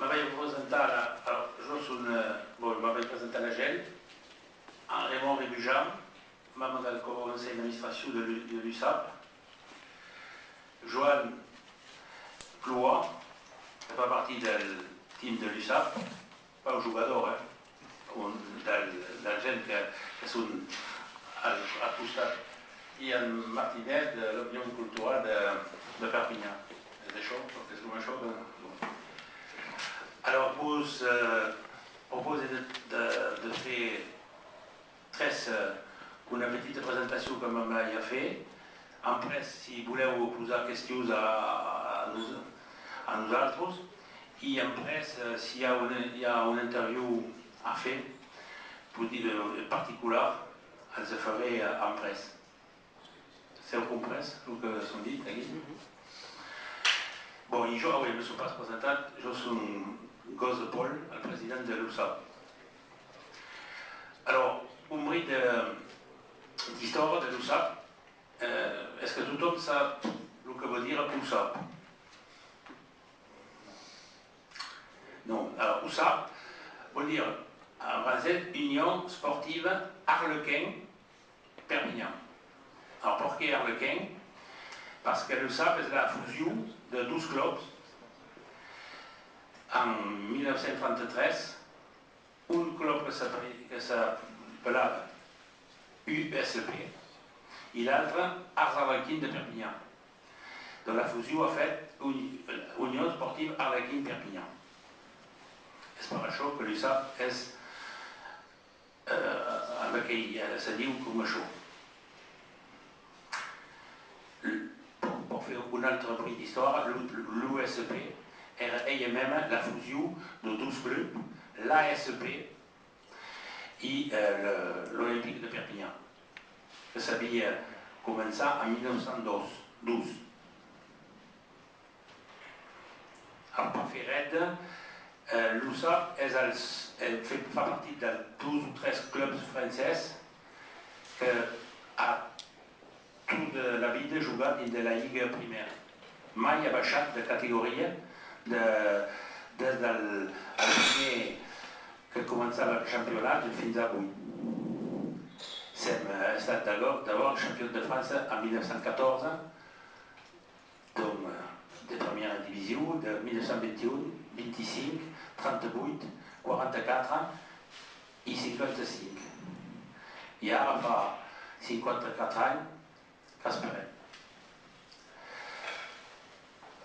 me vaig presentar, me vaig presentar a la gent, en Raymond Ribujam, membre del Consell d'Administració de l'USAP, Joan Cloa, que fa partir del team de l'USAP, pas un jugador, de la gent que són al costat, i en Martínez de l'Unió Cultural de Perpinyà. És això, perquè és com això. Alors, vos proposez de faire una petita presentació com m'havia fet. Après, si voleu posar qüestions a nosaltres, i après, si hi ha una interview a fer, particular, els faré en pres. S'heu comprès el que s'han dit aquí? Bon, i jo avui me soc pas presentat, jo soc Gos de Paul, el president de l'USAP. Alors, un brit d'història de l'USAP, est-ce que tothom sap el que vol dir USAP? Non, alors USAP vol dir en français Union Sportive Arlequin Perpignan. Alors pourquoi Arlequin? Parce que l'USAP est la fusion de 12 clubs en 1933, un club que s'appelait USP et l'autre Arts Arlequins de Perpignan. Donc la fusion a fait Union Sportive Arlequin Perpignan. C'est par això que l'USAP és amb aquell, se diu com això. Pour faire un altre brit d'histoire, l'USP era ella même la fusion de 12 clubs, l'ASP i l'Olympique de Perpignan, que s'havia començat en 1912. En per fer red, l'USAP fa partie de 12 ou 13 clubs français que a tota la vida jugat dins de la Lliga Primera. Mai ha baixat de categoria des del primer que començava el campionat fins avui. Hem estat d'abord champion de França en 1914, donc de première divisió, de 1921, 25, 38, 44 i 55. I ara fa 54 anys que esperem.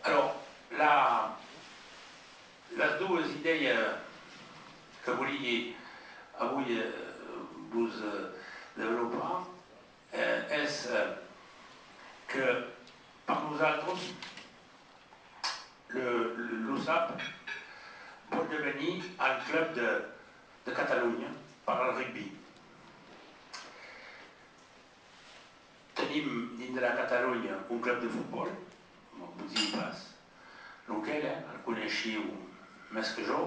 Alors, les dues idees que volia avui vos developar és que per nosaltres l'USAP pot devenir el club de Catalunya per al rugby. Tenim dins de la Catalunya un club de futbol, vos dic pas lequel, el coneixiu més que jo,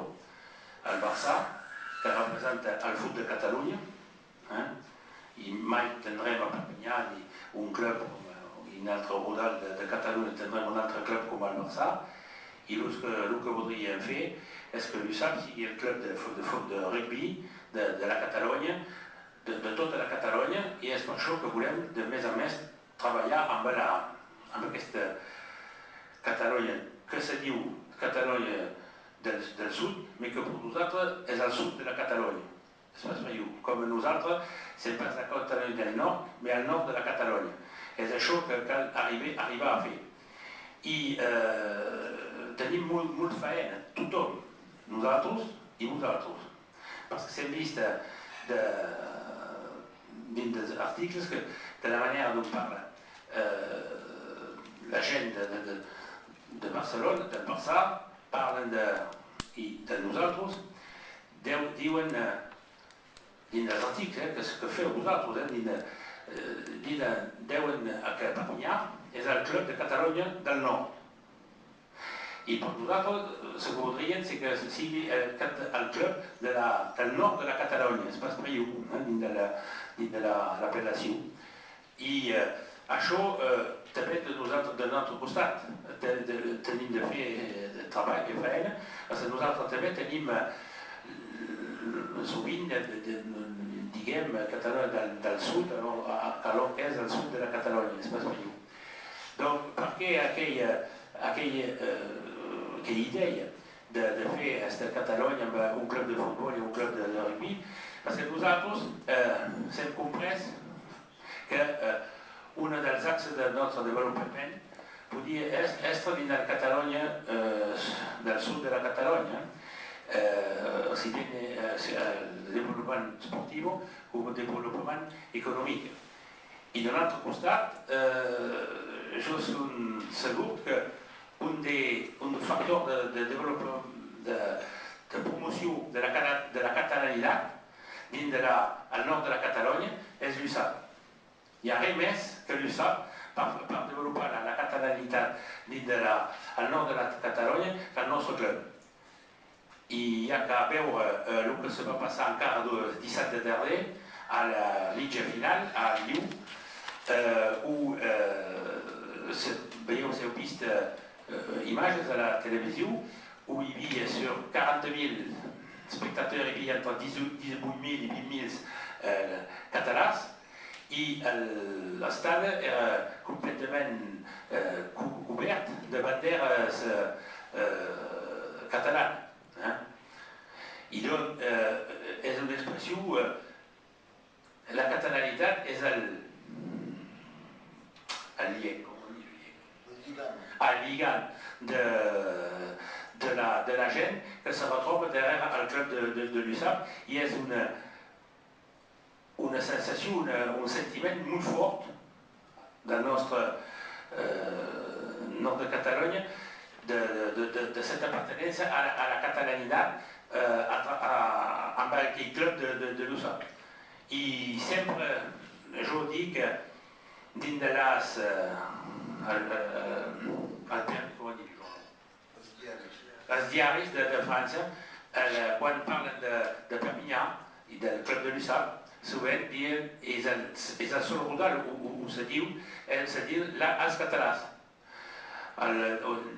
el Barça, que representa el fut de Catalunya, i mai tindrem a Perpinyà un club, un altre rodal de Catalunya, tindrem un altre club com el Barça, i el que voldríem fer és que l'USAP sigui el club de rugby de la Catalunya, de tota la Catalunya, i és per això que volem de més a més treballar amb aquesta Catalunya que se diu Catalunya del sud, però que per nosaltres és el sud de la Catalunya. Com nosaltres, sem pas la Catalunya del nord, però al nord de la Catalunya. És això que cal arribar a fer. I tenim molt feina, tothom, nosaltres i vosaltres. Perquè s'hem vist dins dels articles que de la manera d'on parla la gent de Barcelona, del Barça, parlen de nosaltres, diuen dins dels articles que feu vosaltres, diuen que Perpinyà és el club de Catalunya del nord. I per nosaltres, el que voldríem és que sigui el club del nord de la Catalunya, és pas per dins de l'apel·lació. I Això també de nosaltres, del nostre costat, tenim de fer treball i feina, perquè nosaltres també tenim sovint, diguem, Catalunya del sud, el que és el sud de la Catalunya, és pas millor. Donc, per què aquella idea de fer aquesta Catalunya amb un club de futbol i un club de rugby? Perquè nosaltres hem comprès que un dels axes del nostre desenvolupament podia estar dins de la Catalunya, del sud de la Catalunya, si bien el desenvolupament esportiu com el desenvolupament econòmic. I de l'altre costat, jo soc segur que un dels factors de desenvolupament, de promoció de la catalanitat dins del nord de la Catalunya és l'USAP. Hi ha res més que l'USAP per desenvolupar la catalanitat dins del nord de la Catalunya que el nostre club. I hi ha que veure el que se va passar encara el 17 de darrer a la mitja final a Liu, où vous avez vist images à la télévision où il y a sur 40 000 spectateurs, il y a entre 18 000 et 20 000 catalans, et le stade est complètement couvert de banderes catalanes. I donc, és una expressió, la catalanitat és el lligam de la gent que se retroba darrere el club de l'USAP i és una sensació, un sentiment molt fort del nostre nord de Catalunya, de cette appartenença a la catalanitat amb aquell club de l'USAP. I sempre jo dic que dins de les els diaris de França, quan parlen de Perpinyà i del club de l'USAP, sovint diuen és el sol rural on se diu els catalans.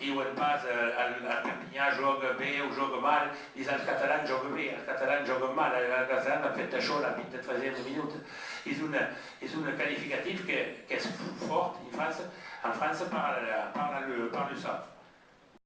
Diuen pas el Perpinyà joga bé o joga mal, diuen els catalans joguen bé, els catalans joguen mal, els catalans han fet això a la 23e minut. És un qualificatiu que és fort en França per l'USAP.